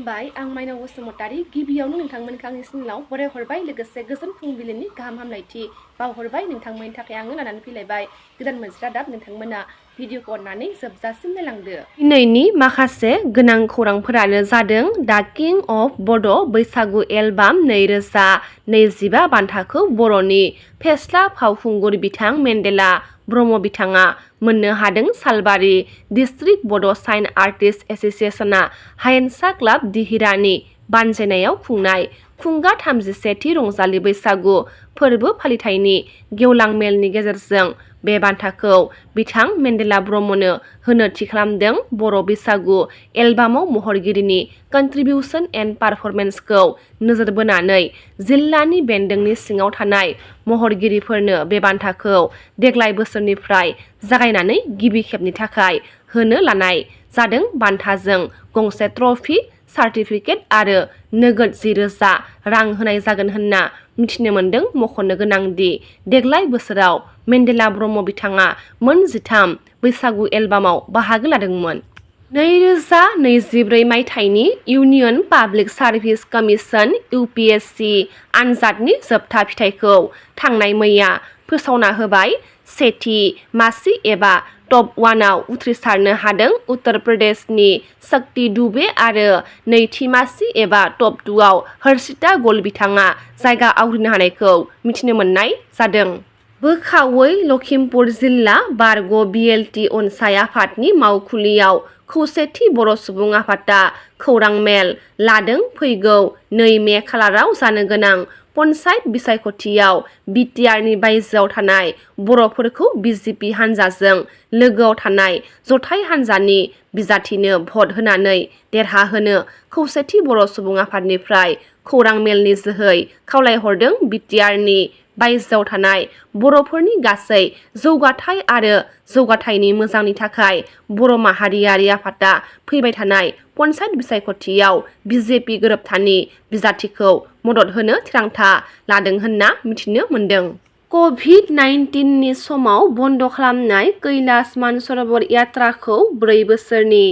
खुलुमबाय आं माइनाव बसुमतारी गिबियावनो नोंथांमोनखौ आंनि चेनेलाव बरायहरबाय लोगोसे गोजोन फुंबिलिनि गाहाम हामलायथि बावहरबाय नोंथांमोननि थाखाय आङो लानानै फैलायबाय गोदान मोनसे रादाब नोंथांमोना भिडिअखौ अननानै जोबजासिम नायलांदो। दिनैनि माखासे गोनां खौरांफोरानो जादों दा किं अफ बड' बैसागु एलबाम 2025 बान्थाखौ बर'नि फेस्ला फावखुंगुर बिथां मेन्डेला ब्रह्म बिथाङा मोननो हादों। सालबारि डिस्ट्रिक्ट बड' साइन आर्टिस्ट एस'सिएशना हायेनसा क्लाब दिहिरानि बानजायनायाव खुंनाय खुंगा 31थि रंजालि बैसागु फोरबो फालिथायनि गेवलां मेलनि गेजेरजों बे बान्थाखौ बिथां मेन्डेला ब्रह्मनो होनो थि खालामदों। बर' बैसागु एलबामाव महरगिरिनि कन्ट्रिबिउसन एन्ड पारफरमेन्सखौ नोजोर बोनानै जिल्लानि बेन्दोंनि सिङाव थानाय महरगिरिफोरनो बे बान्थाखौ देग्लाय बोसोरनिफ्राय जागायनानै गिबि खेबनि थाखाय होनो लानाय जादों। बान्थाजों गंसे ट्रफी, सार्टिफिकेट आरो नोगोद 10,000 रां होनाय जागोन होनना मिथिनो मोन्दों। मख'नो गोनांदि देग्लाय बोसोराव मेन्डेला ब्रह्म बिथाङा मोन 13 बैसागु एलबामाव बाहागो लादोंमोन। 2024 मायथाइनि union public service commission (UPSC) आनजादनि जोबथा फिथायखौ थांनाय मैया फोसावना होबाय। सेथि मासि एबा टप 1आव उथ्रिसारनो हादों उत्तर प्रदेशनि शक्ति दुबे आरो नैथि मासि एबा टप 2आव हर्षिता गल बिथाङा जायगा आवग्रिनो हानायखौ मिथिनो मोननाय जादों। बोखावै लखिमपुर जिल्ला बारग' BLT अनसाय आफादनि मावखुलियाव खौसेथि बर' सुबुं आफादा खौरां मेल लादों। फैगौ 2 मे खालाराव जानो गोनां पन्चायत बिसायख'थियाव बिटिआरनि बायजोआव थानाय बर'फोरखौ BJP हान्जाजों लोगोआव थानाय जथाय हान्जानि बिजाथिनो भट होनानै देरहाहोनो खौसेथि बर' सुबुं आफादनिफ्राय खौरां मेलनि जोहै खावलायहरदों। बिटिआरनि बायजोआव थानाय बर'फोरनि गासै जौगाथाय आरो जौगाथायनि मोजांनि थाखाय बर' माहारियारि आफादा फैबाय थानाय पन्चायत बिसायख'थियाव BJP गोरोबथानि बिजाथिखौ मदद होनो थिरांथा लादों होनना मिथिनो मोन्दों। कभिड-19 समाव बन्द खालामनाय कैलाश मानसरोवर यात्राखौ 4 बोसोरनि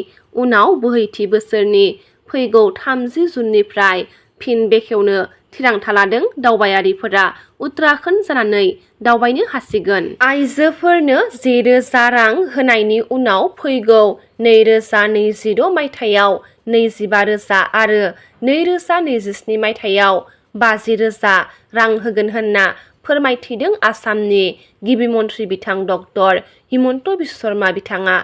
उनाव बोहैथि बोसोरनि फैगौ 30 जुननिफ्राय फिन बेखेवनो थिरांथा लादों। दावबायारिफोरा उत्तराखन्ड जानानै दावबायनो हासिगोन। आइजोफोरनो 10,000 रां होनायनि उनाव फैगौ 2026 मायथाइयाव 25,000 आरो 2027 मायथाइयाव 50,000 रां होगोन होनना फोरमायथिदों आसामनि गिबि मन्थ्रि बिथां डक्टर हिमन्त बिश्व शर्मा बिथाङा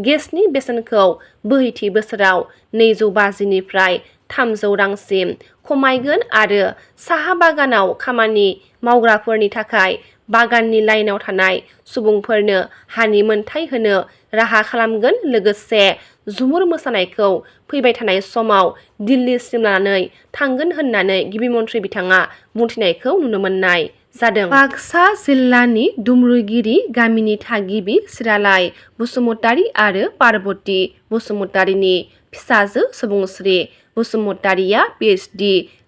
गेसनि बेसेनखौ बोहैथि बोसोराव 250 निफ्राय 300 रांसिम खमायगोन आरो साहा बागानाव खामानि मावग्राफोरनि थाखाय बागाननि लाइनआव थानाय सुबुंफोरनो हानि मोनथाय होनो राहा खालामगोन। लोगोसे झुमुर मोसानायखौ फैबाय थानाय समाव दिल्लीसिम लानानै थांगोन होननानै गिबि मन्थ्रि बिथाङा बुंथिनायखौ नुनो मोननाय जादों। बाक्सा जिल्लानि दुमरुगिरि गामिनि थागिबि सिरालाय बसुमतारी आरो पार्बती बसुमतारीनि फिसाजो सुबुंस्रि बसुमतारीया PhD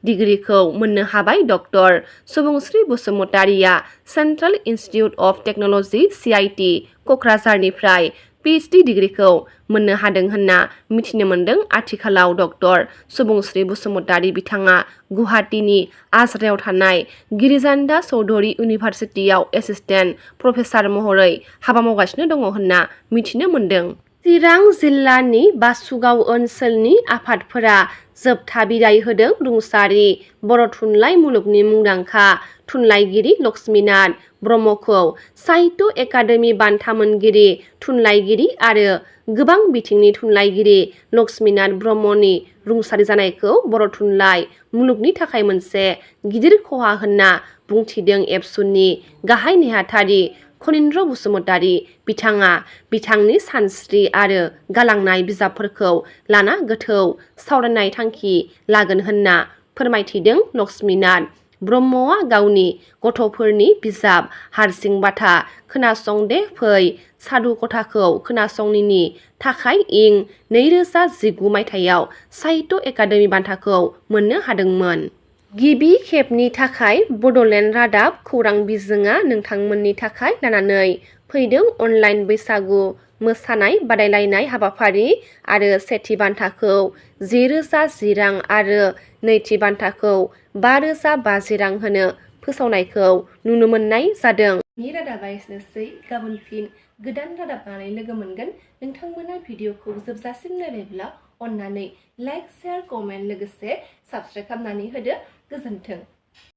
डिग्रीखौ मोननो हाबाय। डक्टर सुबुंस्रि बसुमतारीया central institute of technology CIT क'क्राझारनिफ्राय PhD डिग्रीखौ मोननो हादों होनना मिथिनो मोन्दों। आथिखालाव डक्टर सुबुंस्रि बसुमतारी बिथाङा गुवाहाटीनि आजरायाव थानाय गिरिजानदा चौधुरी इउनिभार्सिटियाव एसिस्टेन्ट प्रफेसार महरै हाबा मावगासिनो दङ होनना मिथिनो मोन्दों। चिरां जिल्लानि बासुगाव ओनसोलनि आफादफोरा जोबथा बिदाय होदों। रुंसारि बर' थुनलाइ मुलुगनि मुंदांखा थुनलाइगिरि लक्ष्मीनाथ ब्रह्मखौ साहित्य एकाडेमि बान्था मोनगिरि थुनलाइगिरि आरो गोबां बिथिंनि थुनलाइगिरि लक्ष्मीनाथ ब्रह्मनि रुंसारि जानायखौ बर' थुनलाइ मुलुगनि थाखाय मोनसे गिदिर खहा होनना बुंथिदों एबसुनि गाहाय नेहाथारि खनीन्द्र बसुमतारी। बिथाङा बिथांनि सानस्रि आरो गालांनाय बिजाबफोरखौ लाना गोथौ सावरायनाय थांखि लागोन होनना फोरमायथिदों। लक्ष्मीनाथ ब्रह्मआ गावनि गथ'फोरनि बिजाब हारसिं बाथा खोनासं दे फै साधु कथाखौ खोनासंनिनि थाखाय इं 2019 मायथाइयाव साहित्य एकाडेमि बान्थाखौ मोननो हादोंमोन। गिबि खेबनि थाखाय बड'लेण्ड रादाब खौरां बिजोङा नोंथांमोननि थाखाय लानानै फैदों अनलाइन बैसागु मोसानाय बादायलायनाय हाबाफारि आरो सेथि बान्थाखौ 10,010 रां आरो नैथि बान्थाखौ 5,050 रां होनो फोसावनायखौ नुनो मोननाय जादों। नि रादाबा एसेनोसै। गाबोन फिन गोदान रादाब लानानै लोगो मोनगोन। नोंथांमोना भिडिअखौ जोबजासिम नायबायब्ला अन्नानै लाइक, शेयार, कमेन्ट लोगोसे साबस्क्राइब खालामनानै होदो। गोजोन्थों।